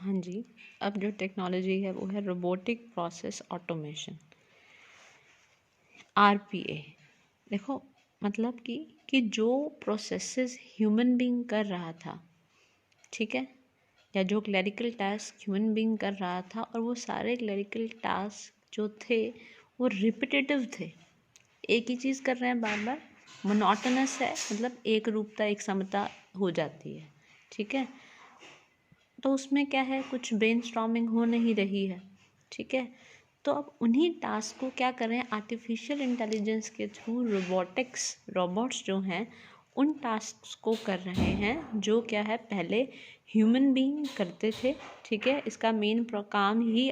हाँ जी, अब जो टेक्नोलॉजी है वो है रोबोटिक प्रोसेस ऑटोमेशन, आरपीए। देखो, मतलब कि जो प्रोसेसेस ह्यूमन बीइंग कर रहा था, ठीक है, या जो क्लरिकल टास्क ह्यूमन बीइंग कर रहा था, और वो सारे क्लरिकल टास्क जो थे वो रिपीटेटिव थे, एक ही चीज़ कर रहे हैं बार बार, मोनोटोनस है, मतलब एक रूपता एक समता हो जाती है, ठीक है। तो उसमें क्या है, कुछ ब्रेनस्टॉर्मिंग हो नहीं रही है, ठीक है। तो अब उन्हीं टास्क को क्या कर रहे हैं, आर्टिफिशियल इंटेलिजेंस के थ्रू रोबोट्स जो हैं उन टास्क को कर रहे हैं, जो क्या है पहले ह्यूमन बीइंग करते थे, ठीक है। इसका मेन काम ही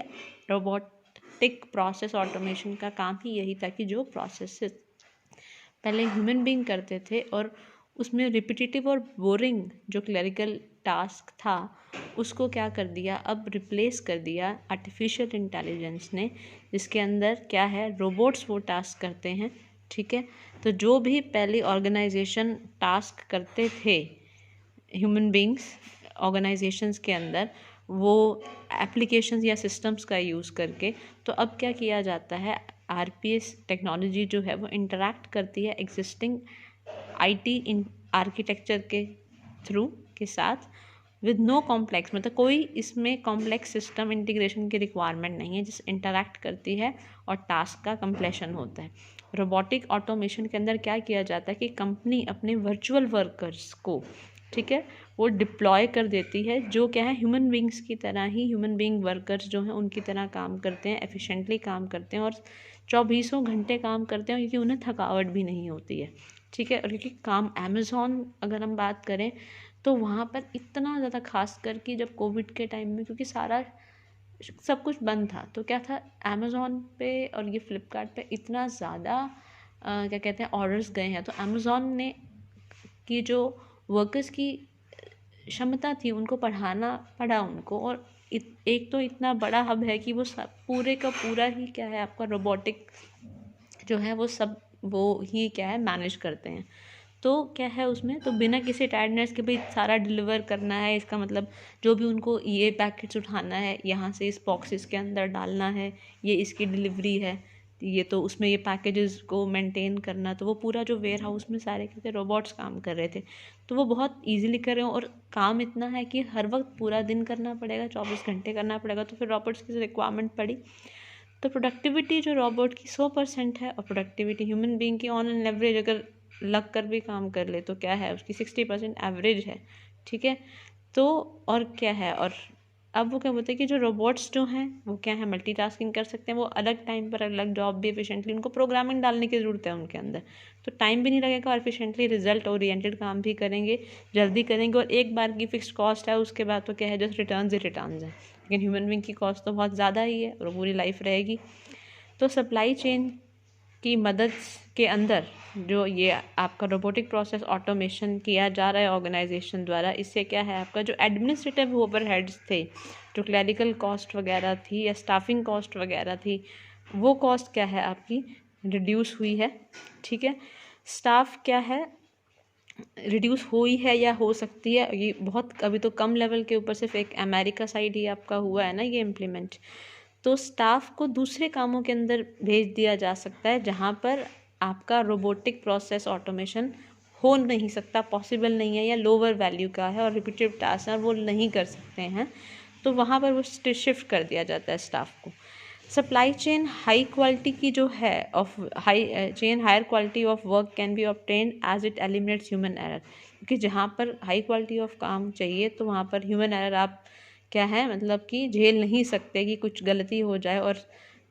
रोबोटिक प्रोसेस ऑटोमेशन का काम ही यही था कि जो प्रोसेस पहले ह्यूमन बीइंग करते थे और उसमें रिपीटिटिव और बोरिंग जो क्लरिकल टास्क था उसको क्या कर दिया, अब रिप्लेस कर दिया आर्टिफिशियल इंटेलिजेंस ने, जिसके अंदर क्या है, रोबोट्स वो टास्क करते हैं, ठीक है। तो जो भी पहले ऑर्गेनाइजेशन टास्क करते थे ह्यूमन बींग्स ऑर्गेनाइजेशंस के अंदर, वो एप्लीकेशंस या सिस्टम्स का यूज़ करके, तो अब क्या किया जाता है, आरपीएस टेक्नोलॉजी जो है वो इंटरैक्ट करती है एग्जिस्टिंग आईटी इन आर्किटेक्चर के थ्रू के साथ, विद नो कॉम्प्लेक्स, मतलब कोई इसमें कॉम्प्लेक्स सिस्टम इंटीग्रेशन की रिक्वायरमेंट नहीं है, जिस इंटरैक्ट करती है और टास्क का कंप्लीशन होता है। रोबोटिक ऑटोमेशन के अंदर क्या किया जाता है कि कंपनी अपने वर्चुअल वर्कर्स को, ठीक है, वो डिप्लॉय कर देती है, जो क्या है ह्यूमन बींग्स की तरह ही, ह्यूमन बींग वर्कर्स जो हैं उनकी तरह काम करते हैं, एफिशिएंटली काम करते हैं और 24 घंटे काम करते हैं, क्योंकि उन्हें थकावट भी नहीं होती है, ठीक है। और क्योंकि काम अमेज़ॉन अगर हम बात करें तो वहाँ पर इतना ज़्यादा, खास कर कि जब कोविड के टाइम में, क्योंकि सारा सब कुछ बंद था, तो क्या था, अमेज़ॉन पे और ये फ्लिपकार्ट पे इतना ज़्यादा क्या कहते हैं ऑर्डर्स गए हैं, तो अमेज़ॉन ने की जो वर्कर्स की क्षमता थी उनको बढ़ाना पड़ा उनको, और एक तो इतना बड़ा हब है कि वो सब पूरे का पूरा ही क्या है आपका रोबोटिक जो है वो सब वो ही क्या है मैनेज करते हैं। तो क्या है उसमें, तो बिना किसी टायर्डनेस के भाई सारा डिलीवर करना है, इसका मतलब जो भी उनको ये पैकेट्स उठाना है, यहाँ से इस बॉक्सेस के अंदर डालना है, ये इसकी डिलीवरी है, ये तो उसमें ये पैकेजेस को मेंटेन करना, तो वो पूरा जो वेयर हाउस में सारे क्या थे रोबोट्स काम कर रहे थे, तो वो बहुत ईजिली कर रहे हो। और काम इतना है कि हर वक्त पूरा दिन करना पड़ेगा, 24 घंटे करना पड़ेगा, तो फिर रोबोट्स की रिक्वायरमेंट पड़ी। तो प्रोडक्टिविटी जो रोबोट की 100% है, और प्रोडक्टिविटी ह्यूमन बीइंग की ऑन एन एवरेज अगर लग कर भी काम कर ले तो क्या है उसकी 60% एवरेज है, ठीक है। तो और क्या है, और अब वो क्या बोलते हैं कि जो रोबोट्स जो हैं वो क्या है मल्टीटास्किंग कर सकते हैं, वो अलग टाइम पर अलग जॉब भी एफिशिएंटली, उनको प्रोग्रामिंग डालने की ज़रूरत है उनके अंदर, तो टाइम भी नहीं लगेगा और एफिशिएंटली रिजल्ट ओरिएंटेड काम भी करेंगे, जल्दी करेंगे, और एक बार की फिक्स्ड कॉस्ट है, उसके बाद तो क्या है जस्ट रिटर्न्स ही रिटर्न्स हैं। लेकिन ह्यूमन बीइंग की कॉस्ट तो बहुत ज़्यादा ही है और पूरी लाइफ रहेगी। तो सप्लाई चेन की मदद के अंदर जो ये आपका रोबोटिक प्रोसेस ऑटोमेशन किया जा रहा है ऑर्गेनाइजेशन द्वारा, इससे क्या है आपका जो एडमिनिस्ट्रेटिव ओवरहेड्स थे, जो क्लरिकल कॉस्ट वगैरह थी या स्टाफिंग कॉस्ट वगैरह थी, वो कॉस्ट क्या है आपकी रिड्यूस हुई है, ठीक है। स्टाफ क्या है रिड्यूस हुई है या हो सकती है, ये बहुत अभी तो कम लेवल के ऊपर, सिर्फ एक अमेरिका साइड ही आपका हुआ है ना ये इम्प्लीमेंट। तो स्टाफ को दूसरे कामों के अंदर भेज दिया जा सकता है जहाँ पर आपका रोबोटिक प्रोसेस ऑटोमेशन हो नहीं सकता, पॉसिबल नहीं है, या लोअर वैल्यू का है और रिपीटेटिव टास्क है और वो नहीं कर सकते हैं, तो वहाँ पर वो शिफ्ट कर दिया जाता है स्टाफ को। सप्लाई चेन हाई क्वालिटी की जो है of high chain higher quality of work can be obtained as it eliminates human error, क्योंकि जहाँ पर हाई क्वालिटी ऑफ काम चाहिए तो वहाँ पर ह्यूमन एरर आप क्या है मतलब कि झेल नहीं सकते कि कुछ गलती हो जाए, और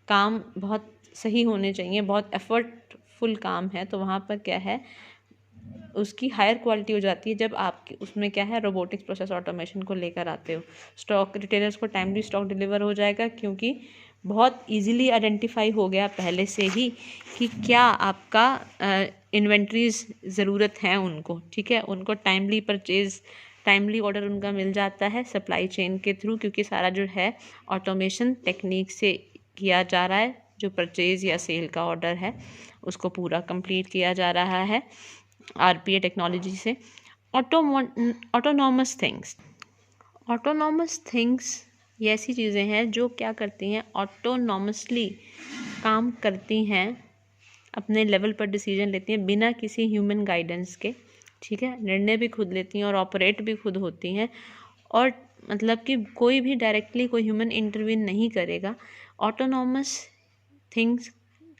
काम बहुत सही होने चाहिए, बहुत एफर्टफुल काम है, तो वहाँ पर क्या है उसकी हायर क्वालिटी हो जाती है जब आप उसमें क्या है रोबोटिक्स प्रोसेस ऑटोमेशन को लेकर आते हो। स्टॉक रिटेलर्स को टाइमली स्टॉक डिलीवर हो जाएगा, क्योंकि बहुत इजीली आइडेंटिफाई हो गया पहले से ही कि क्या आपका इन्वेंट्रीज ज़रूरत है उनको, ठीक है, उनको टाइमली परचेज टाइमली ऑर्डर उनका मिल जाता है सप्लाई चेन के थ्रू, क्योंकि सारा जो है ऑटोमेशन टेक्निक से किया जा रहा है, जो परचेज या सेल का ऑर्डर है उसको पूरा कंप्लीट किया जा रहा है आरपीए टेक्नोलॉजी से। ऑटोनॉमस थिंग्स ऑटोनॉमस थिंग्स ये ऐसी चीज़ें हैं जो क्या करती हैं, ऑटोनॉमसली काम करती हैं, अपने लेवल पर डिसीजन लेती हैं बिना किसी ह्यूमन गाइडेंस के, ठीक है। निर्णय भी खुद लेती हैं और ऑपरेट भी खुद होती हैं, और मतलब कि कोई भी डायरेक्टली कोई ह्यूमन इंटरवीन नहीं करेगा। ऑटोनॉमस थिंग्स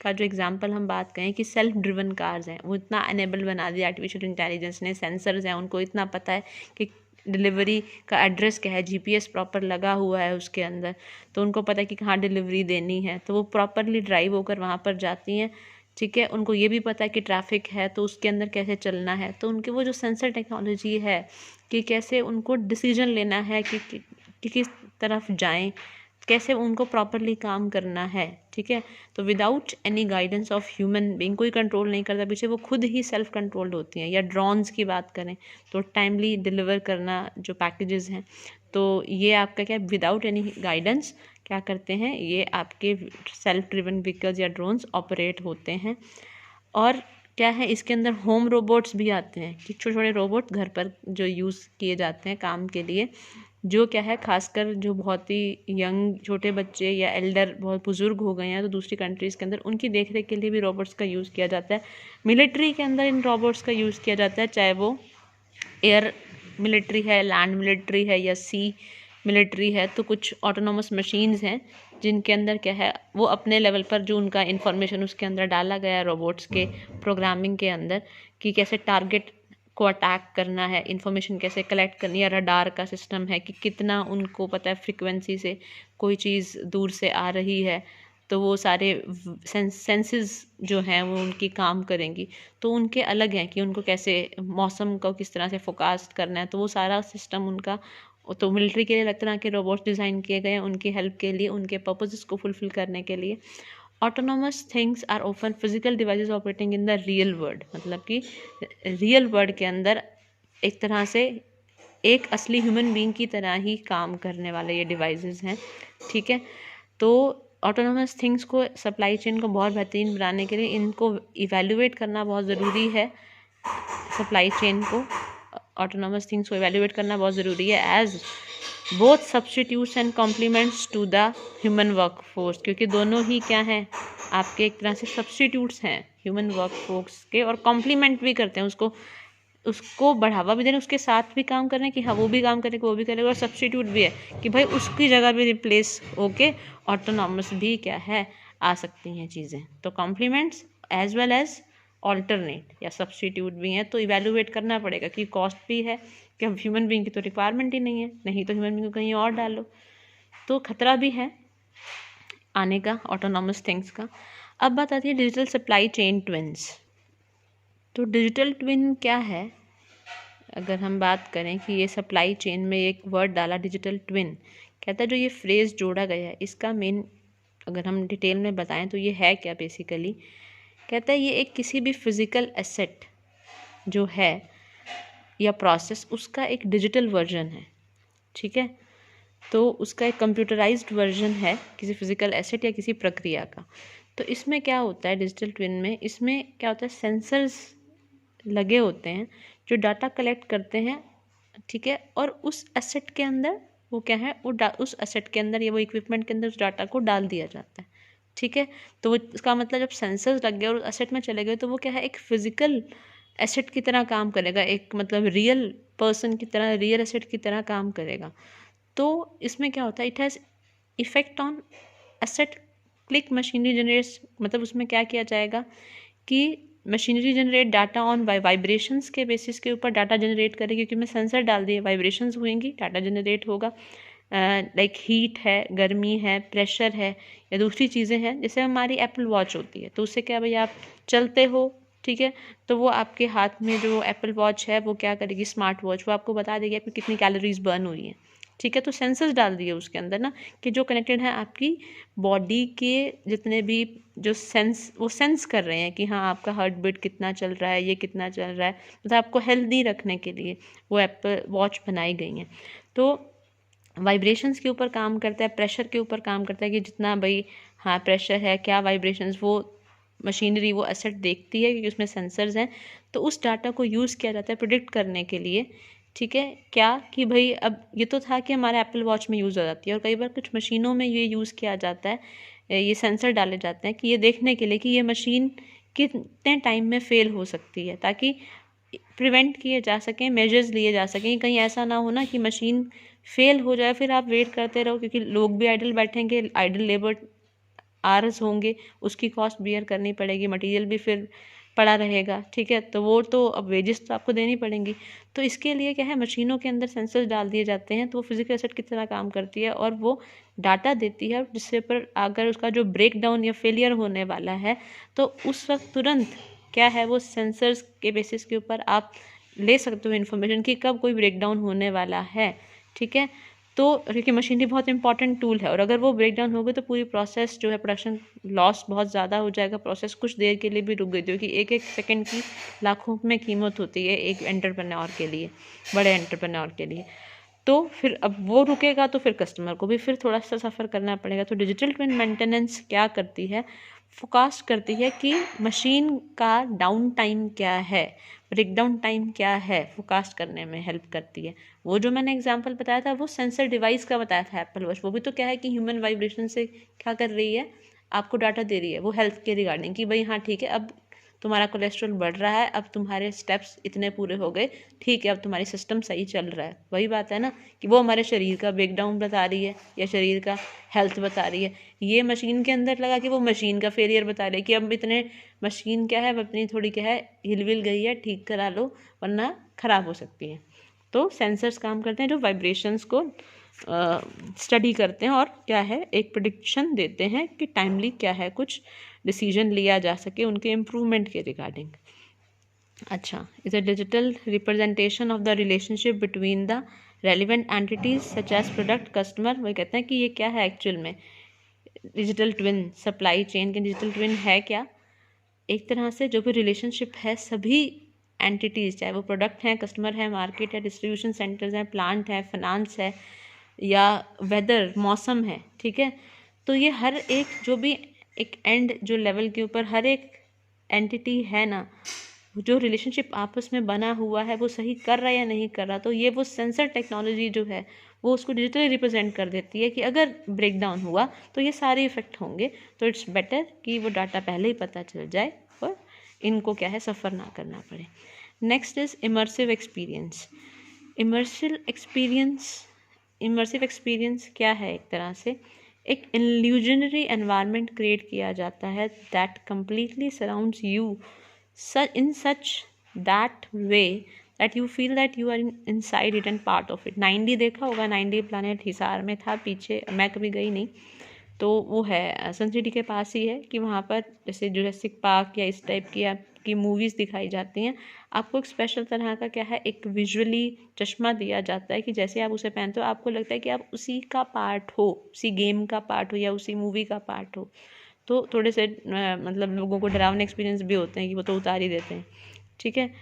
का जो एग्जांपल हम बात करें कि सेल्फ ड्रिवन कार्स हैं, वो इतना अनेबल बना दिया आर्टिफिशियल इंटेलिजेंस ने, सेंसर्स हैं, उनको इतना पता है कि डिलीवरी का एड्रेस क्या है, जीपीएस प्रॉपर लगा हुआ है उसके अंदर, तो उनको पता है कि कहाँ डिलीवरी देनी है, तो वो प्रॉपरली ड्राइव होकर वहाँ पर जाती हैं, ठीक है। उनको ये भी पता है कि ट्रैफिक है तो उसके अंदर कैसे चलना है, तो उनके वो जो सेंसर टेक्नोलॉजी है कि कैसे उनको डिसीजन लेना है कि किस तरफ जाएं, कैसे उनको प्रॉपरली काम करना है, ठीक है। तो without any guidance of human being, कोई कंट्रोल नहीं करता पीछे, वो खुद ही सेल्फ कंट्रोल्ड होती हैं। या ड्रोन्स की बात करें तो टाइमली डिलीवर करना जो पैकेजेस हैं, तो ये आपका क्या, विदाउट एनी गाइडेंस क्या करते हैं, ये आपके सेल्फ ड्रिवन व्हीकल्स या ड्रोन्स ऑपरेट होते हैं। और क्या है, इसके अंदर होम रोबोट्स भी आते हैं कि छोटे छोटे रोबोट घर पर जो यूज़ किए जाते हैं काम के लिए, जो क्या है खासकर जो बहुत ही यंग छोटे बच्चे या एल्डर बहुत बुजुर्ग हो गए हैं तो दूसरी कंट्रीज़ के अंदर उनकी देखरेख के लिए भी रोबोट्स का यूज़ किया जाता है। मिलिट्री के अंदर इन रोबोट्स का यूज़ किया जाता है, चाहे वो एयर मिलिट्री है, लैंड मिलिट्री है या सी मिलिट्री है। तो कुछ ऑटोनोमस मशीन्स हैं जिनके अंदर क्या है, वो अपने लेवल पर जो उनका इन्फॉर्मेशन उसके अंदर डाला गया है रोबोट्स के प्रोग्रामिंग के अंदर, कि कैसे टारगेट को अटैक करना है, इन्फॉर्मेशन कैसे कलेक्ट करनी है, रडार का सिस्टम है कि कितना उनको पता है फ्रिक्वेंसी से कोई चीज़ दूर से आ रही है, तो वो सारे सेंसेस जो हैं वो उनकी काम करेंगी। तो उनके अलग हैं कि उनको कैसे मौसम को किस तरह से फोकास्ट करना है, तो वो सारा सिस्टम उनका। तो मिलिट्री के लिए अलग तरह के रोबोट्स डिज़ाइन किए गए हैं उनकी हेल्प के लिए, उनके पर्पसेस को फुलफिल करने के लिए। Autonomous things are often physical devices operating in the real world, मतलब कि रियल वर्ल्ड के अंदर एक तरह से एक असली ह्यूमन बीइंग की तरह ही काम करने वाले ये डिवाइसेस हैं, ठीक है। तो ऑटोनोमस थिंग्स को, सप्लाई चेन को बहुत बेहतरीन बनाने के लिए इनको इवेल्युएट करना बहुत ज़रूरी है। सप्लाई चेन को, ऑटोनोमस थिंग्स को इवेल्युएट करना बहुत ज़रूरी है, as both substitutes and complements to the human work force, क्योंकि दोनों ही क्या हैं, आपके एक तरह से सब्सटीट्यूट्स हैं ह्यूमन वर्क फोर्स के, और कॉम्प्लीमेंट भी करते हैं उसको बढ़ावा भी देना, उसके साथ भी काम करना है कि हाँ वो भी काम करेगा वो भी करेगा, और सब्सटीट्यूट भी है कि भाई उसकी जगह भी रिप्लेस होके ऑटोनॉमस भी क्या है आ सकती हैं चीज़ें। तो complements as well as alternate या सब्सटीट्यूट भी हैं, तो इवेल्युएट करना पड़ेगा कि कॉस्ट भी है कि हम ह्यूमन बीइंग की तो रिक्वायरमेंट ही नहीं है, नहीं तो ह्यूमन बीइंग को कहीं और डालो, तो खतरा भी है आने का ऑटोनॉमस थिंग्स का। अब बात आती है डिजिटल सप्लाई चेन ट्विन्स। तो डिजिटल ट्विन क्या है, अगर हम बात करें कि ये सप्लाई चेन में एक वर्ड डाला डिजिटल ट्विन, कहता है जो ये फ्रेज़ जोड़ा गया है इसका मेन अगर हम डिटेल में बताएं तो ये है क्या बेसिकली, कहता है ये एक किसी भी फिज़िकल एसेट जो है या प्रोसेस उसका एक डिजिटल वर्जन है, ठीक है। तो उसका एक कंप्यूटराइज्ड वर्जन है किसी फिज़िकल एसेट या किसी प्रक्रिया का। तो इसमें क्या होता है डिजिटल ट्विन में, इसमें क्या होता है, सेंसर्स लगे होते हैं जो डाटा कलेक्ट करते हैं, ठीक है, और उस एसेट के अंदर वो क्या है, वो उस एसेट के अंदर या वो इक्विपमेंट के अंदर उस डाटा को डाल दिया जाता है, ठीक है। तो वो इसका मतलब जब सेंसर्स लग गए और उस एसेट में चले गए तो वो क्या है, एक फिजिकल एसेट की तरह काम करेगा, एक मतलब रियल पर्सन की तरह, रियल एसेट की तरह काम करेगा। तो इसमें क्या होता है, it has effect on asset click machinery generates, मतलब उसमें क्या किया जाएगा कि machinery generate data on vibrations के बेसिस के ऊपर डाटा जनरेट करेगी, क्योंकि मैं सेंसर डाल दिए, वाइब्रेशंस हुएंगी, डाटा जनरेट होगा। लाइक हीट है, गर्मी है, प्रेशर है या दूसरी चीज़ें हैं, जैसे हमारी एप्पल वॉच होती है, तो उससे क्या भाई आप चलते हो, ठीक है, तो वो आपके हाथ में जो एप्पल वॉच है वो क्या करेगी, स्मार्ट वॉच, वो आपको बता देगी आपकी कितनी कैलोरीज बर्न हुई हैं, ठीक है। तो सेंसर्स डाल दिए उसके अंदर ना, कि जो कनेक्टेड है आपकी बॉडी के जितने भी जो वो सेंस कर रहे हैं कि हाँ आपका हार्ट बीट कितना चल रहा है, ये कितना चल रहा है, मतलब आपको हेल्दी रखने के लिए वो एप्पल वॉच बनाई गई हैं। तो वाइब्रेशंस के ऊपर काम करता है, प्रेशर के ऊपर काम करता है कि जितना भाई हाँ प्रेशर है, क्या वाइब्रेशंस, वो मशीनरी वो एसेट देखती है क्योंकि उसमें सेंसर्स हैं। तो उस डाटा को यूज़ किया जाता है प्रिडिक्ट करने के लिए, ठीक है, क्या कि भाई अब ये तो था कि हमारे एप्पल वॉच में यूज़ हो जाती है, और कई बार कुछ मशीनों में ये यूज़ किया जाता है, ये सेंसर डाले जाते हैं कि ये देखने के लिए कि ये मशीन कितने टाइम में फ़ेल हो सकती है, ताकि प्रिवेंट किए जा सकें, मेजर्स लिए जा सकें। कहीं ऐसा ना हो ना कि मशीन फ़ेल हो जाए, फिर आप वेट करते रहो, क्योंकि लोग भी आइडल बैठेंगे, आइडल लेबर आर्स होंगे, उसकी कॉस्ट बियर करनी पड़ेगी, मटेरियल भी फिर पड़ा रहेगा, ठीक है, तो वो तो अब वेजेस तो आपको देनी पड़ेंगी। तो इसके लिए क्या है, मशीनों के अंदर सेंसर्स डाल दिए जाते हैं, तो वो फिजिकल एसेट की तरह काम करती है और वो डाटा देती है, जिससे पर अगर उसका जो ब्रेक डाउन या फेलियर होने वाला है तो उस वक्त तुरंत क्या है, वो सेंसर्स के बेसिस के ऊपर आप ले सकते हो इन्फॉर्मेशन कि कब कोई ब्रेक डाउन होने वाला है, ठीक है। तो क्योंकि मशीनरी बहुत इंपॉर्टेंट टूल है, और अगर वो ब्रेक डाउन हो गई तो पूरी प्रोसेस जो है, प्रोडक्शन लॉस बहुत ज़्यादा हो जाएगा, प्रोसेस कुछ देर के लिए भी रुक गई, क्योंकि एक एक सेकंड की लाखों में कीमत होती है एक एंटरप्रेन्योर के लिए, बड़े एंटरप्रेन्योर के लिए। तो फिर अब वो रुकेगा तो फिर कस्टमर को भी फिर थोड़ा सा सफ़र करना पड़ेगा। तो डिजिटल ट्विन मेंटेनेंस क्या करती है, फोकास्ट करती है कि मशीन का डाउन टाइम क्या है, ब्रेक डाउन टाइम क्या है, फोकास्ट करने में हेल्प करती है। वो जो मैंने एग्जांपल बताया था वो सेंसर डिवाइस का बताया था, एप्पल वॉच, वो भी तो क्या है कि ह्यूमन वाइब्रेशन से क्या कर रही है, आपको डाटा दे रही है, वो हेल्थ के रिगार्डिंग कि भाई हाँ ठीक है, अब तुम्हारा कोलेस्ट्रॉल बढ़ रहा है, अब तुम्हारे स्टेप्स इतने पूरे हो गए, ठीक है, अब तुम्हारी सिस्टम सही चल रहा है। वही बात है ना कि वो हमारे शरीर का ब्रेकडाउन बता रही है या शरीर का हेल्थ बता रही है। ये मशीन के अंदर लगा कि वो मशीन का फेलियर बता रही है कि अब इतने मशीन क्या है, अब अपनी थोड़ी क्या है हिल विल गई है, ठीक करा लो वरना ख़राब हो सकती है। तो सेंसर्स काम करते हैं जो वाइब्रेशंस को स्टडी करते हैं और क्या है एक प्रिडिक्शन देते हैं कि टाइमली क्या है कुछ डिसीजन लिया जा सके उनके इम्प्रूवमेंट के रिगार्डिंग। अच्छा, is a digital representation of the relationship between the relevant entities such as product customer. वही कहते हैं कि ये क्या है एक्चुअल में डिजिटल ट्विन, सप्लाई चेन के डिजिटल ट्विन है क्या, एक तरह से जो भी रिलेशनशिप है सभी एंटिटीज़, चाहे वो प्रोडक्ट हैं, कस्टमर है, मार्केट है, डिस्ट्रीब्यूशन सेंटर्स हैं, प्लांट है, फाइनेंस है या वेदर मौसम है, ठीक है। तो ये हर एक जो भी एक एंड जो लेवल के ऊपर हर एक एंटिटी है ना, जो रिलेशनशिप आपस में बना हुआ है वो सही कर रहा है या नहीं कर रहा, तो ये वो सेंसर टेक्नोलॉजी जो है वो उसको डिजिटली रिप्रेजेंट कर देती है कि अगर ब्रेक डाउन हुआ तो ये सारे इफेक्ट होंगे, तो इट्स बेटर कि वो डाटा पहले ही पता चल जाए और इनको क्या है सफ़र ना करना पड़े। Next is immersive experience. Immersive experience क्या है, एक तरह से एक इल्यूजनरी एनवायरनमेंट क्रिएट किया जाता है that completely surrounds you in such that way that you feel that you are inside it and part of it। 9D देखा होगा, 9D प्लानट हिसार में था पीछे, मैं कभी गई नहीं, तो वो है सन सिटी के पास ही है कि वहाँ पर जैसे जुरासिक पार्क या इस टाइप की आपकी मूवीज़ दिखाई जाती हैं, आपको एक स्पेशल तरह का क्या है एक विजुअली चश्मा दिया जाता है कि जैसे आप उसे पहनते हो आपको लगता है कि आप उसी का पार्ट हो, उसी गेम का पार्ट हो या उसी मूवी का पार्ट हो। तो थोड़े से मतलब लोगों को डरावने एक्सपीरियंस भी होते हैं कि वो तो उतार ही देते हैं, ठीक है।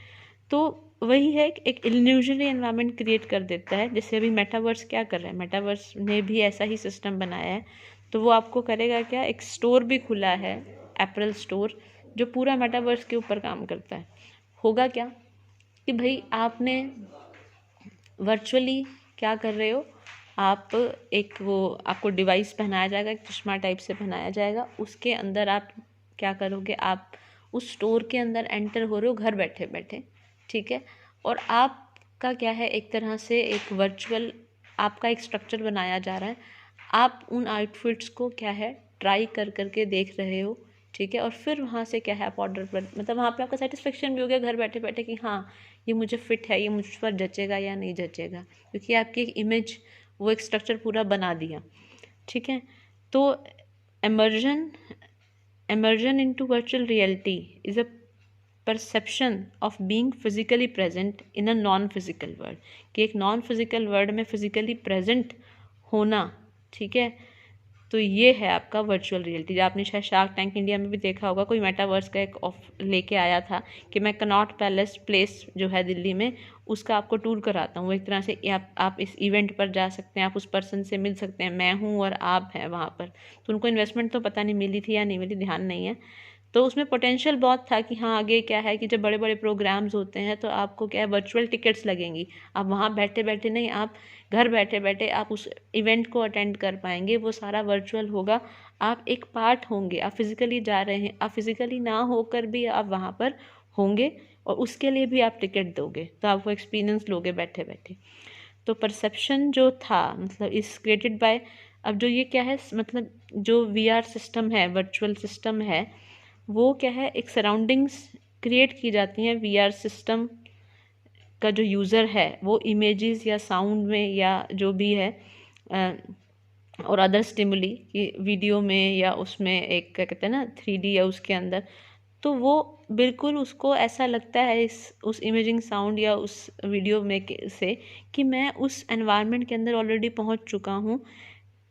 तो वही है एक इल्यूजनरी एनवायरनमेंट क्रिएट कर देता है। जैसे अभी मेटावर्स क्या कर रहा है, मेटावर्स ने भी ऐसा ही सिस्टम बनाया है, तो वो आपको करेगा क्या, एक स्टोर भी खुला है, एप्पल स्टोर, जो पूरा मेटावर्स के ऊपर काम करता है। होगा क्या कि भाई आपने वर्चुअली क्या कर रहे हो, आप एक वो आपको डिवाइस पहनाया जाएगा, एक चश्मा टाइप से पहनाया जाएगा, उसके अंदर आप क्या करोगे, आप उस स्टोर के अंदर एंटर हो रहे हो घर बैठे बैठे, ठीक है। और आपका क्या है एक तरह से एक वर्चुअल आपका एक स्ट्रक्चर बनाया जा रहा है, आप उन आउटफिट्स को क्या है ट्राई कर करके देख रहे हो, ठीक है। और फिर वहाँ से क्या है आप ऑर्डर पर, मतलब वहाँ पे आपका सेटिस्फेक्शन भी हो गया घर बैठे बैठे कि हाँ ये मुझे फिट है, ये मुझ पर जचेगा या नहीं जचेगा, क्योंकि आपकी एक इमेज वो एक स्ट्रक्चर पूरा बना दिया, ठीक है। तो emersion into virtual reality is a perception of being physically present in a non-physical world, कि एक नॉन फिजिकल वर्ल्ड में फिजिकली प्रेजेंट होना, ठीक है। तो ये है आपका वर्चुअल रियलिटी। आपने शायद शार्क टैंक इंडिया में भी देखा होगा, कोई मेटावर्स का एक ऑफ लेके आया था कि मैं कनॉट पैलेस प्लेस जो है दिल्ली में, उसका आपको टूर कराता हूँ। एक तरह से आप इस इवेंट पर जा सकते हैं, आप उस पर्सन से मिल सकते हैं, मैं हूँ और आप हैं वहाँ पर। तो उनको इन्वेस्टमेंट तो पता नहीं मिली थी या नहीं मिली, ध्यान नहीं है। तो उसमें पोटेंशियल बहुत था कि हाँ आगे क्या है कि जब बड़े बड़े प्रोग्राम्स होते हैं तो आपको क्या है वर्चुअल टिकट्स लगेंगी, आप वहाँ बैठे बैठे नहीं, आप घर बैठे बैठे आप उस इवेंट को अटेंड कर पाएंगे, वो सारा वर्चुअल होगा, आप एक पार्ट होंगे, आप फिजिकली जा रहे हैं, आप फिजिकली ना होकर भी आप वहाँ पर होंगे और उसके लिए भी आप टिकट दोगे, तो आप वो एक्सपीरियंस लोगे बैठे बैठे। तो परसेप्शन जो था मतलब इस क्रिएटेड बाय, अब जो ये क्या है मतलब जो वीआर सिस्टम है, वर्चुअल सिस्टम है, वो क्या है एक सराउंडिंग्स क्रिएट की जाती हैं वीआर सिस्टम का, जो यूज़र है वो इमेजेस या साउंड में या जो भी है और अदर स्टिमुली कि वीडियो में या उसमें एक क्या कहते हैं ना 3D या उसके अंदर, तो वो बिल्कुल उसको ऐसा लगता है इस उस इमेजिंग साउंड या उस वीडियो में से कि मैं उस एनवायरनमेंट के अंदर ऑलरेडी पहुंच चुका हूं।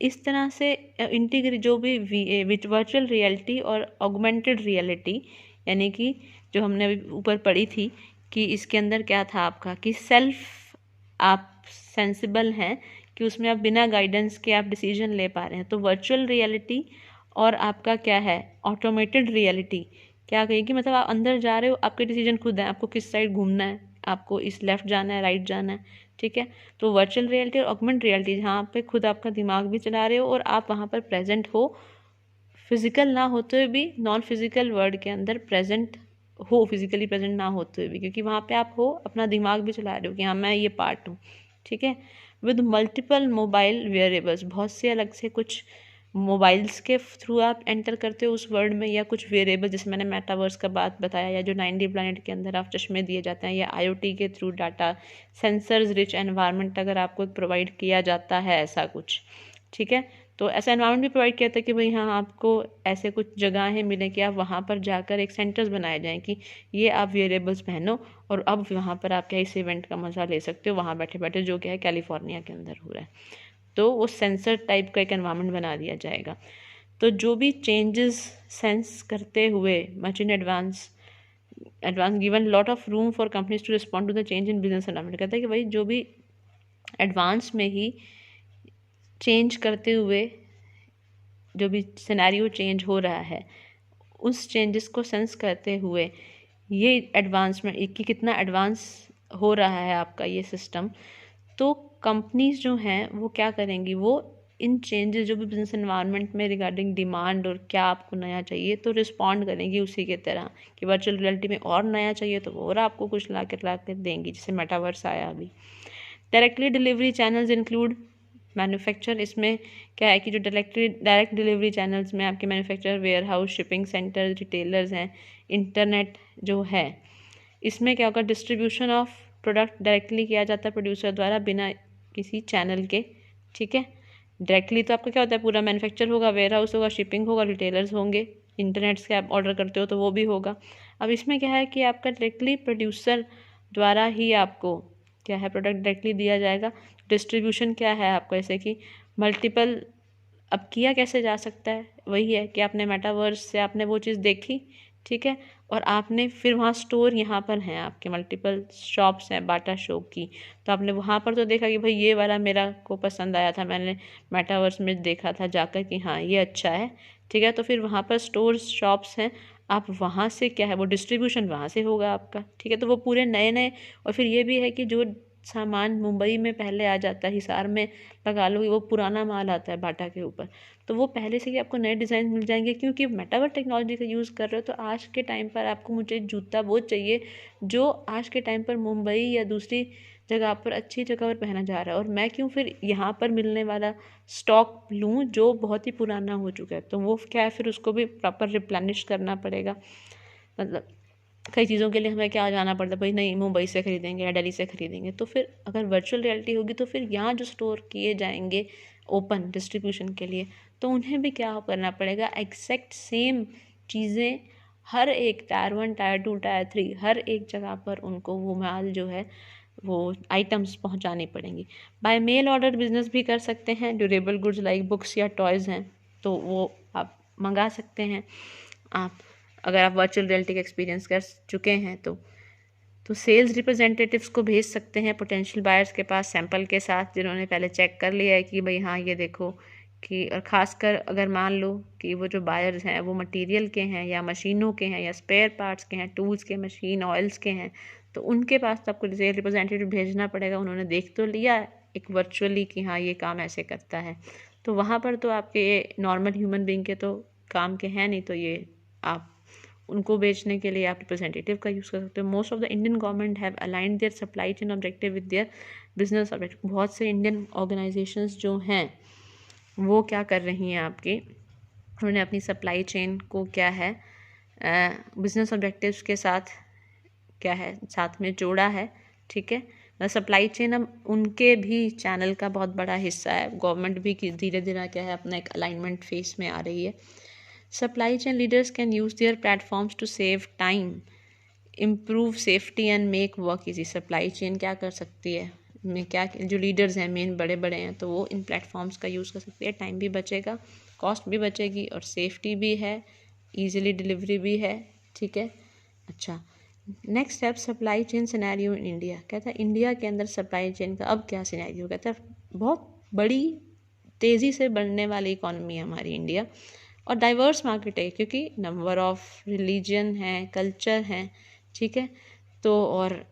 इस तरह से इंटीग्रेट जो भी वर्चुअल रियलिटी और ऑगमेंटेड रियलिटी, यानी कि जो हमने अभी ऊपर पढ़ी थी कि इसके अंदर क्या था आपका कि सेल्फ आप सेंसिबल हैं कि उसमें आप बिना गाइडेंस के आप डिसीजन ले पा रहे हैं। तो वर्चुअल रियलिटी और आपका क्या है ऑटोमेटेड रियलिटी, क्या कहें कि मतलब आप अंदर जा रहे हो, आपके डिसीजन खुद हैं, आपको किस साइड घूमना है, आपको इस लेफ्ट जाना है राइट जाना है, ठीक है। तो वर्चुअल रियलिटी और ऑगमेंटेड रियलिटी जहाँ पे खुद आपका दिमाग भी चला रहे हो और आप वहाँ पर प्रेजेंट हो, फिजिकल ना होते हुए भी नॉन फिजिकल वर्ल्ड के अंदर प्रेजेंट हो, फिजिकली प्रेजेंट ना होते हुए भी, क्योंकि वहाँ पे आप हो अपना दिमाग भी चला रहे हो कि हाँ मैं ये पार्ट हूँ, ठीक है। विद मल्टीपल मोबाइल वेरिएबल्स, बहुत से अलग से कुछ मोबाइल्स के थ्रू आप एंटर करते हो उस वर्ल्ड में, या कुछ वेरिएबल जैसे मैंने मेटावर्स का बात बताया, या जो 9D प्लैनेट के अंदर आप चश्मे दिए जाते हैं, या IoT के through data sensors rich environment अगर आपको प्रोवाइड किया जाता है ऐसा कुछ, ठीक है। तो ऐसा एनवायरनमेंट भी प्रोवाइड किया था कि भाई हाँ आपको ऐसे कुछ जगहें मिलें कि आप वहाँ पर जाकर एक सेंटर्स बनाए जाएँ कि ये आप वेरिएबल्स पहनो और अब वहाँ पर आप क्या इस इवेंट का मज़ा ले सकते हो वहाँ बैठे बैठे, जो क्या है कैलिफोर्निया के अंदर हो रहा है। तो वो सेंसर टाइप का एक एनवायरनमेंट बना दिया जाएगा। तो जो भी चेंजेस सेंस करते हुए much in advance given lot of room for companies to respond to the change in business environment, कहता है कि भाई जो भी एडवांस में ही चेंज करते हुए जो भी सिनेरियो चेंज हो रहा है उस चेंजेस को सेंस करते हुए ये एडवांसमेंट कि कितना एडवांस हो रहा है आपका ये सिस्टम, तो कंपनीज जो हैं वो क्या करेंगी, वो इन चेंजेस जो भी बिजनेस एनवायरनमेंट में रिगार्डिंग डिमांड और क्या आपको नया चाहिए तो रिस्पॉन्ड करेंगी उसी के तरह कि वर्चुअल रियलिटी में और नया चाहिए तो वो और आपको कुछ ला कर देंगी, जैसे मेटावर्स आया अभी। Directly delivery channels include manufacture, इसमें क्या है कि जो डायरेक्ट डिलीवरी चैनल्स में आपके manufacture, warehouse, shipping centre, retailers हैं, इंटरनेट जो है, इसमें क्या होगा डिस्ट्रीब्यूशन ऑफ प्रोडक्ट डायरेक्टली किया जाता है प्रोड्यूसर द्वारा बिना किसी चैनल के, ठीक है। डायरेक्टली तो आपका क्या होता है पूरा मैन्युफैक्चर होगा, वेयर हाउस होगा, शिपिंग होगा, रिटेलर्स होंगे, इंटरनेट से आप ऑर्डर करते हो तो वो भी होगा। अब इसमें क्या है कि आपका डायरेक्टली प्रोड्यूसर द्वारा ही आपको क्या है प्रोडक्ट डायरेक्टली दिया जाएगा। डिस्ट्रीब्यूशन क्या है आपका, जैसे कि मल्टीपल, अब किया कैसे जा सकता है, वही है कि आपने मेटावर्स से आपने वो चीज़ देखी, ठीक है, और आपने फिर वहाँ स्टोर यहाँ पर हैं आपके मल्टीपल शॉप्स हैं बाटा शो की, तो आपने वहाँ पर तो देखा कि भाई ये वाला मेरा को पसंद आया था, मैंने मेटावर्स में देखा था जाकर कि हाँ ये अच्छा है, ठीक है, तो फिर वहाँ पर स्टोर्स शॉप्स हैं, आप वहाँ से क्या है वो डिस्ट्रीब्यूशन वहाँ से होगा आपका, ठीक है। तो वो पूरे नए नए, और फिर ये भी है कि जो सामान मुंबई में पहले आ जाता है, हिसार में लगा लो वो पुराना माल आता है बाटा के ऊपर, तो वो पहले से ही आपको नए डिज़ाइन मिल जाएंगे, क्योंकि मेटावर्स टेक्नोलॉजी का यूज़ कर रहे हो। तो आज के टाइम पर आपको मुझे जूता वो चाहिए जो आज के टाइम पर मुंबई या दूसरी जगह पर अच्छी जगह पर पहना जा रहा है, और मैं क्यों फिर यहाँ पर मिलने वाला स्टॉक लूँ जो बहुत ही पुराना हो चुका है, तो वो क्या है फिर उसको भी प्रॉपर रिप्लेनिश करना पड़ेगा। मतलब कई चीज़ों के लिए हमें क्या जाना पड़ता है, भाई नहीं मुंबई से खरीदेंगे या दिल्ली से खरीदेंगे, तो फिर अगर वर्चुअल रियलिटी होगी तो फिर यहाँ जो स्टोर किए जाएंगे ओपन डिस्ट्रीब्यूशन के लिए, तो उन्हें भी क्या करना पड़ेगा, एग्जैक्ट सेम चीज़ें हर एक टायर 1 टायर 2 टायर 3 हर एक जगह पर उनको वो माल जो है वो आइटम्स पहुंचानी पड़ेंगी। बाय मेल ऑर्डर बिजनेस भी कर सकते हैं, ड्यूरेबल गुड्स लाइक बुक्स या टॉयज़ हैं तो वो आप मंगा सकते हैं आप, अगर आप वर्चुअल रियलिटी का एक्सपीरियंस कर चुके हैं तो सेल्स रिप्रेजेंटेटिव्स को भेज सकते हैं पोटेंशियल बायर्स के पास सैंपल के साथ, जिन्होंने पहले चेक कर लिया है कि भाई हाँ ये देखो कि और ख़ासकर अगर मान लो कि वो जो बायर्स हैं वो मटेरियल के हैं या मशीनों के हैं या स्पेयर पार्ट्स के हैं, टूल्स के, मशीन ऑयल्स के हैं, तो उनके पास तो आपको सेल रिप्रेजेंटेटिव भेजना पड़ेगा। उन्होंने देख तो लिया एक वर्चुअली कि हाँ ये काम ऐसे करता है, तो वहाँ पर तो आपके नॉर्मल ह्यूमन बीइंग के तो काम के हैं नहीं, तो ये आप उनको बेचने के लिए आप रिप्रेजेंटेटिव का यूज़ कर सकते हो। Most of the Indian government have aligned their supply chain objective with their business objective. बहुत से इंडियन ऑर्गेनाइजेशंस जो हैं वो क्या कर रही हैं आपकी, उन्होंने अपनी सप्लाई चेन को क्या है बिजनेस ऑब्जेक्टिव्स के साथ क्या है साथ में जोड़ा है। ठीक है, सप्लाई चेन अब उनके भी चैनल का बहुत बड़ा हिस्सा है। गवर्नमेंट भी धीरे धीरे क्या है अपना एक अलाइनमेंट फेस में आ रही है। Supply chain leaders can use their platforms to save time, improve safety and make work easy. Supply chain क्या कर सकती है में क्या, जो लीडर्स हैं मेन बड़े बड़े हैं, तो वो इन प्लेटफॉर्म्स का यूज़ कर सकती है। टाइम भी बचेगा, कॉस्ट भी बचेगी और सेफ्टी भी है, ईजिली डिलीवरी भी है। ठीक है, अच्छा next step supply chain scenario in India. कहता है इंडिया के अंदर सप्लाई चेन का अब क्या सिनेरियो। कहता है बहुत बड़ी तेज़ी से बढ़ने वाली इकॉनमी है हमारी इंडिया, और डाइवर्स मार्केट है क्योंकि नंबर ऑफ रिलीजन हैं, कल्चर हैं। ठीक है, तो और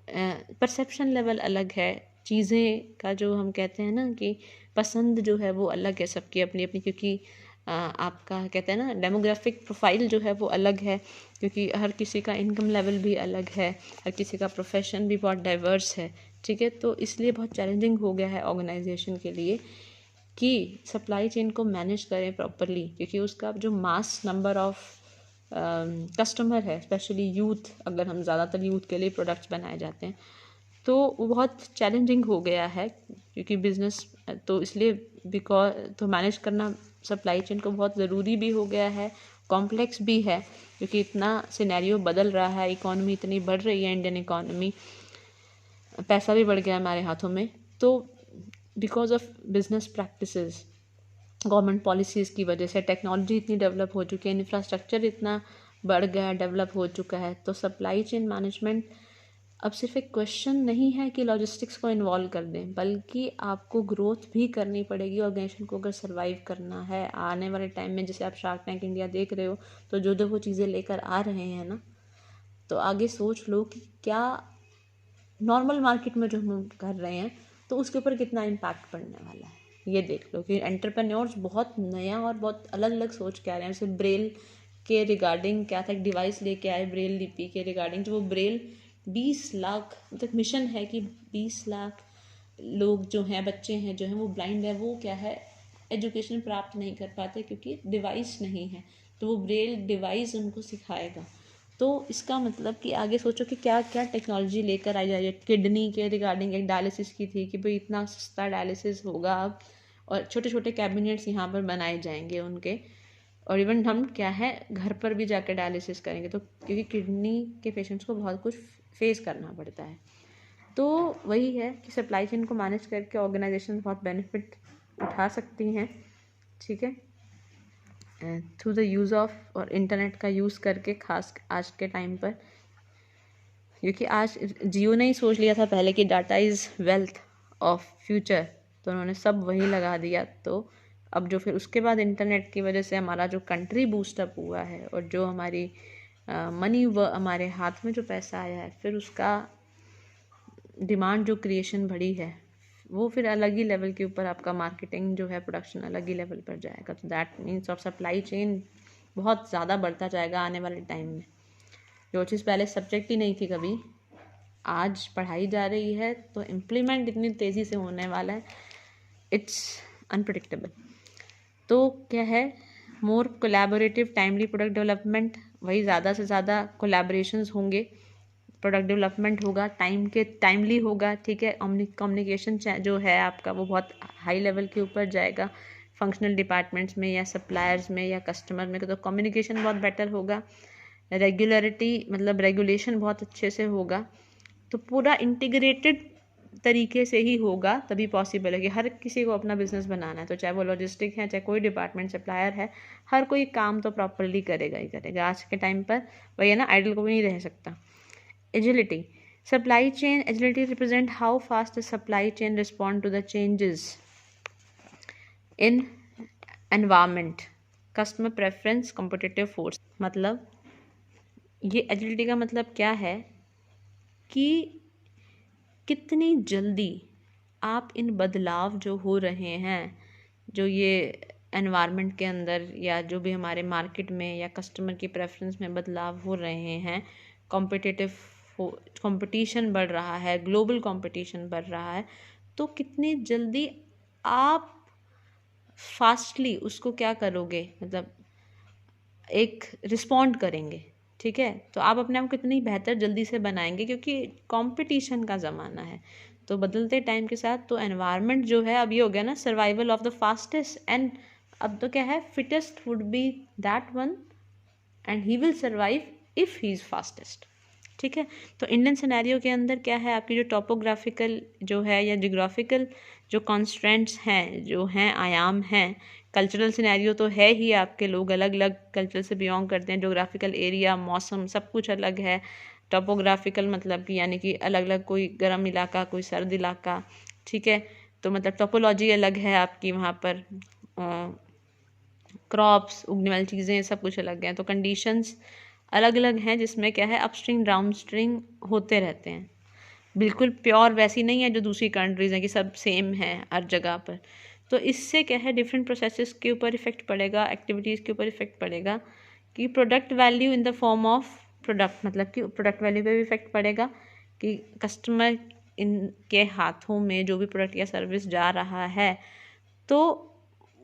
परसेप्शन लेवल अलग है, चीज़ें का जो हम कहते हैं ना कि पसंद जो है वो अलग है सबकी अपनी अपनी, क्योंकि आपका कहते हैं ना डेमोग्राफिक प्रोफाइल जो है वो अलग है, क्योंकि हर किसी का इनकम लेवल भी अलग है, हर किसी का प्रोफेशन भी बहुत डाइवर्स है। ठीक है, तो इसलिए बहुत चैलेंजिंग हो गया है ऑर्गेनाइजेशन के लिए कि सप्लाई चेन को मैनेज करें प्रॉपरली, क्योंकि उसका जो मास नंबर ऑफ कस्टमर है, स्पेशली यूथ, अगर हम ज़्यादातर यूथ के लिए प्रोडक्ट्स बनाए जाते हैं तो वो बहुत चैलेंजिंग हो गया है, क्योंकि बिज़नेस तो इसलिए बिकॉज तो मैनेज करना सप्लाई चेन को बहुत ज़रूरी भी हो गया है, कॉम्प्लेक्स भी है, क्योंकि इतना सिनेरियो बदल रहा है, इकॉनमी इतनी बढ़ रही है, इंडियन इकॉनमी, पैसा भी बढ़ गया है हमारे हाथों में। तो because of business practices, government policies की वजह से टेक्नोलॉजी इतनी डेवलप हो चुकी है, इंफ्रास्ट्रक्चर इतना बढ़ गया है, डेवलप हो चुका है, तो सप्लाई चेन मैनेजमेंट अब सिर्फ एक क्वेश्चन नहीं है कि लॉजिस्टिक्स को इन्वॉल्व कर दें, बल्कि आपको ग्रोथ भी करनी पड़ेगी ऑर्गेनाइजेशन को अगर सर्वाइव करना है आने वाले टाइम में। जैसे आप शार्क टैंक इंडिया देख रहे हो, तो जो वो चीज़ें लेकर आ रहे हैं ना, तो आगे सोच लो कि क्या नॉर्मल मार्केट में जो हम कर रहे हैं तो उसके ऊपर कितना इम्पैक्ट पड़ने वाला है, ये देख लो। कि एंटरप्रेन्योर्स बहुत नया और बहुत अलग अलग सोच के आ रहे हैं। जैसे ब्रेल के रिगार्डिंग क्या था, एक डिवाइस लेके आए ब्रेल लिपि के रिगार्डिंग, जो वो ब्रेल 20 लाख मतलब मिशन है कि 20 लाख लोग जो हैं, बच्चे हैं जो हैं वो ब्लाइंड है, वो क्या है एजुकेशन प्राप्त नहीं कर पाते क्योंकि डिवाइस नहीं है, तो वो ब्रेल डिवाइस उनको सिखाएगा। तो इसका मतलब कि आगे सोचो कि क्या क्या टेक्नोलॉजी लेकर आई जाए। किडनी के रिगार्डिंग एक डायलिसिस की थी कि भाई इतना सस्ता डायलिसिस होगा अब, और छोटे छोटे कैबिनेट्स यहाँ पर बनाए जाएंगे उनके, और इवन हम क्या है घर पर भी जाकर डायलिसिस करेंगे, तो क्योंकि किडनी के पेशेंट्स को बहुत कुछ फेस करना पड़ता है। तो वही है कि सप्लाई चेन को मैनेज करके ऑर्गेनाइजेशन बहुत बेनिफिट उठा सकती हैं। ठीक है, थ्रू द यूज़ ऑफ और इंटरनेट का यूज़ करके, खास आज के टाइम पर, क्योंकि आज जियो ने ही सोच लिया था पहले कि data is wealth of future, तो उन्होंने सब वही लगा दिया। तो अब जो फिर उसके बाद इंटरनेट की वजह से हमारा जो कंट्री बूस्टअप हुआ है और जो हमारी मनी हमारे हाथ में जो पैसा आया है, फिर उसका डिमांड जो क्रिएशन बढ़ी है, वो फिर अलग ही लेवल के ऊपर आपका मार्केटिंग जो है, प्रोडक्शन अलग ही लेवल पर जाएगा। तो that means of supply chain बहुत ज़्यादा बढ़ता जाएगा आने वाले टाइम में। जो चीज़ पहले सब्जेक्ट ही नहीं थी कभी, आज पढ़ाई जा रही है, तो इम्प्लीमेंट इतनी तेज़ी से होने वाला है, इट्स अनप्रिडिक्टेबल। तो क्या है, मोर कोलैबोरेटिव टाइमली प्रोडक्ट डेवलपमेंट, वही ज़्यादा से ज़्यादा कोलैबोरेशंस होंगे, प्रोडक्ट डेवलपमेंट होगा, टाइमली होगा। ठीक है, कम्युनिकेशन जो है आपका वो बहुत हाई लेवल के ऊपर जाएगा, फंक्शनल डिपार्टमेंट्स में या सप्लायर्स में या कस्टमर में, तो कम्युनिकेशन बहुत बेटर होगा। रेगुलरिटी मतलब रेगुलेशन बहुत अच्छे से होगा, तो पूरा इंटीग्रेटेड तरीके से ही होगा, तभी पॉसिबल है कि हर किसी को अपना बिजनेस बनाना है, तो चाहे वो लॉजिस्टिक है, चाहे कोई डिपार्टमेंट सप्लायर है, हर कोई काम तो प्रॉपरली करेगा ही करेगा। आज के टाइम पर वही है ना, आइडल को भी नहीं रह सकता। Agility. Supply chain agility represent how fast the supply chain respond to the changes in environment, customer preference, competitive force. मतलब ये एजिलिटी का मतलब क्या है कि कितनी जल्दी आप इन बदलाव जो हो रहे हैं, जो ये एनवायरनमेंट के अंदर या जो भी हमारे मार्केट में या कस्टमर की प्रेफरेंस में बदलाव हो रहे हैं, कंपटीशन बढ़ रहा है, ग्लोबल कंपटीशन बढ़ रहा है, तो कितनी जल्दी आप फास्टली उसको क्या करोगे, मतलब एक रिस्पॉन्ड करेंगे। ठीक है, तो आप अपने आप को कितनी बेहतर जल्दी से बनाएंगे, क्योंकि कंपटीशन का ज़माना है। तो बदलते टाइम के साथ तो एनवायरनमेंट जो है, अब ये हो गया ना, survival of the fastest, and अब तो क्या है, fittest would be that one and he will survive if he is fastest. ठीक है, तो इंडियन सिनेरियो के अंदर क्या है, आपकी जो टोपोग्राफिकल जो है या जियोग्राफिकल जो कॉन्स्ट्रेंट्स हैं, जो हैं आयाम हैं, कल्चरल सिनेरियो तो है ही, आपके लोग अलग अलग कल्चर से बिलोंग करते हैं, जोग्राफिकल एरिया, मौसम, सब कुछ अलग है। टोपोग्राफिकल मतलब कि यानी कि अलग अलग, कोई गर्म इलाका, कोई सर्द इलाका। ठीक है, तो मतलब टोपोलॉजी अलग है आपकी, वहाँ पर क्रॉप्स, उगने वाली चीज़ें, सब कुछ अलग हैं। तो कंडीशंस अलग अलग हैं, जिसमें क्या है, अपस्ट्रीम डाउनस्ट्रीम होते रहते हैं। बिल्कुल प्योर वैसी नहीं है जो दूसरी कंट्रीज़ हैं कि सब सेम है हर जगह पर। तो इससे क्या है, डिफरेंट प्रोसेसेस के ऊपर इफेक्ट पड़ेगा, एक्टिविटीज़ के ऊपर इफेक्ट पड़ेगा, कि product value in the form of product, मतलब कि प्रोडक्ट वैल्यू पे भी इफेक्ट पड़ेगा, कि कस्टमर इनके हाथों में जो भी प्रोडक्ट या सर्विस जा रहा है, तो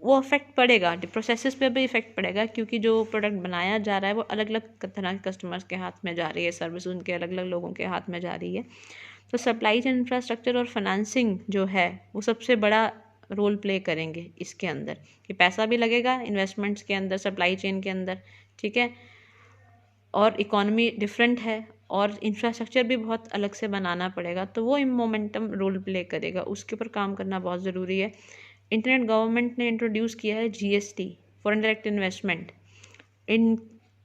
वो इफेक्ट पड़ेगा, प्रोसेसेस पे भी इफेक्ट पड़ेगा, क्योंकि जो प्रोडक्ट बनाया जा रहा है वो अलग अलग तरह के कस्टमर्स के हाथ में जा रही है, सर्विस उनके अलग अलग लोगों के हाथ में जा रही है। तो सप्लाई चेन इंफ्रास्ट्रक्चर और फाइनेंसिंग जो है वो सबसे बड़ा रोल प्ले करेंगे इसके अंदर, कि पैसा भी लगेगा इन्वेस्टमेंट्स के अंदर, सप्लाई चेन के अंदर। ठीक है, और इकोनॉमी डिफरेंट है, और इंफ्रास्ट्रक्चर भी बहुत अलग से बनाना पड़ेगा, तो वो मोमेंटम रोल प्ले करेगा, उसके ऊपर काम करना बहुत ज़रूरी है। इंटरनेट गवर्नमेंट ने इंट्रोड्यूस किया है GST, फॉरेन डायरेक्ट इन्वेस्टमेंट।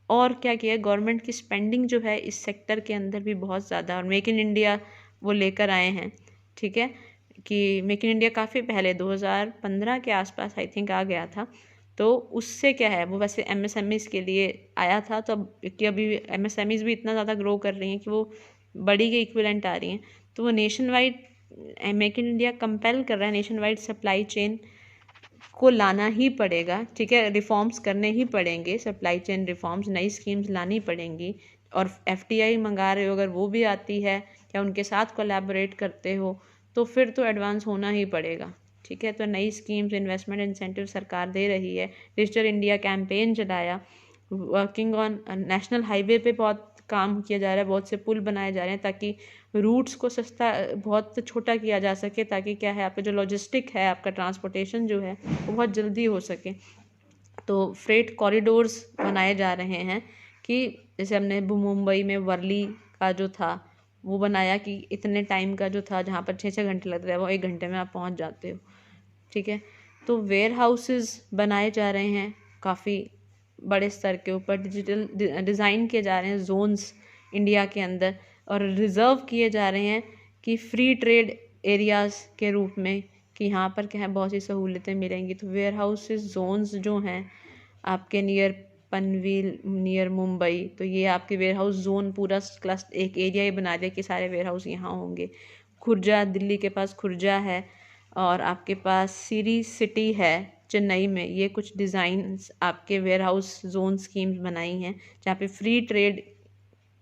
और क्या किया है, गवर्नमेंट की स्पेंडिंग जो है इस सेक्टर के अंदर भी बहुत ज़्यादा, और मेक इन इंडिया वो लेकर आए हैं। ठीक है, कि मेक इन इंडिया काफ़ी पहले 2015 के आसपास आई थिंक आ गया था। तो उससे क्या है, वो वैसे MSMEs के लिए आया था, तो कि अभी MSMEs भी इतना ज़्यादा ग्रो कर रही हैं कि वो बड़ी के इक्विवेलेंट आ रही हैं। तो वो nation wide make in India compel कर रहा है, नेशन वाइड सप्लाई चेन को लाना ही पड़ेगा। ठीक है, रिफॉर्म्स करने ही पड़ेंगे, सप्लाई चेन रिफॉर्म्स, नई स्कीम्स लानी पड़ेंगी। और FTI मंगा रहे हो अगर वो भी आती है, या उनके साथ कोलैबोरेट करते हो, तो फिर तो एडवांस होना ही पड़ेगा। ठीक है, तो नई स्कीम्स, इन्वेस्टमेंट इंसेंटिव सरकार दे रही है, डिजिटल इंडिया कैंपेन चलाया, वर्किंग ऑन नेशनल हाईवे पे बहुत काम किया जा रहा है, बहुत से पुल बनाए जा रहे हैं, ताकि रूट्स को सस्ता, बहुत छोटा किया जा सके, ताकि क्या है, आपका जो लॉजिस्टिक है, आपका ट्रांसपोर्टेशन जो है वो बहुत जल्दी हो सके। तो फ्रेट कॉरिडोर्स बनाए जा रहे हैं, कि जैसे हमने मुंबई में वर्ली का जो था वो बनाया, कि इतने टाइम का जो था, जहाँ पर 6-6 घंटे लगते थे, वो 1 घंटे में आप पहुँच जाते हो। ठीक है, तो वेयर हाउसेस बनाए जा रहे हैं काफ़ी बड़े स्तर के ऊपर, डिजिटल डिज़ाइन किए जा रहे हैं जोन्स इंडिया के अंदर, और रिज़र्व किए जा रहे हैं कि फ्री ट्रेड एरियाज़ के रूप में, कि यहाँ पर क्या है, बहुत सी सहूलतें मिलेंगी। तो वेयर हाउसेस जोन्स जो हैं आपके नियर पनवेल, नियर मुंबई, तो ये आपके वेयर हाउस जोन पूरा क्लस्टर, एक एरिया ही बना दिया कि सारे वेयर हाउस यहाँ होंगे। खुर्जा, दिल्ली के पास खुर्जा है, और आपके पास सीरी सिटी है चेन्नई में। ये कुछ डिज़ाइंस आपके वेयर हाउस जोन स्कीम्स बनाई हैं, जहाँ पे फ्री ट्रेड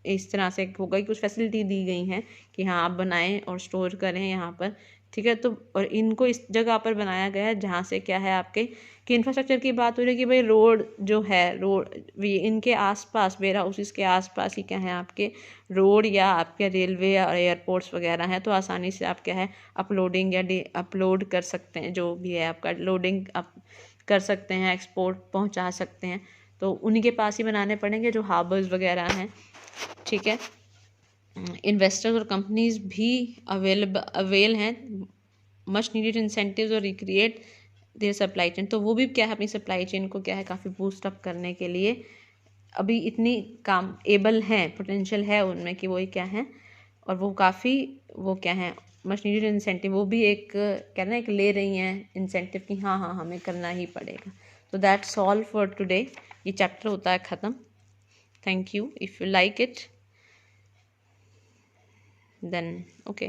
इस तरह से होगा कि कुछ फैसिलिटी दी गई हैं कि हाँ आप बनाएं और स्टोर करें यहाँ पर। ठीक है, तो और इनको इस जगह पर बनाया गया है जहाँ से क्या है, आपके कि इंफ्रास्ट्रक्चर की बात हो रही है कि भाई रोड जो है, रोड इनके आसपास, वेयर हाउसेस के आसपास ही क्या है, आपके रोड या आपके रेलवे या एयरपोर्ट्स वगैरह हैं, तो आसानी से आप क्या है, अपलोडिंग या अपलोड कर सकते हैं, जो भी है आपका लोडिंग आप कर सकते हैं, एक्सपोर्ट पहुँचा सकते हैं। तो उन्हीं के पास ही बनाने पड़ेंगे जो हार्बर्स वगैरह हैं। ठीक है, इन्वेस्टर्स और कंपनीज भी अवेल हैं मच नीडेड इंसेंटिव्स और रिक्रिएट देयर सप्लाई चेन। तो वो भी क्या है, अपनी सप्लाई चेन को क्या है, काफ़ी बूस्ट अप करने के लिए अभी इतनी काम एबल हैं, पोटेंशियल है उनमें कि वो क्या हैं, और वो काफ़ी वो क्या है, मच नीडेड इंसेंटिव, वो भी एक कहना है, एक ले रही हैं इंसेंटिव कि हाँ हाँ हमें करना ही पड़ेगा। तो दैट्स ऑल फॉर टुडे। ये चैप्टर होता है ख़त्म। Thank you. If you like it then okay.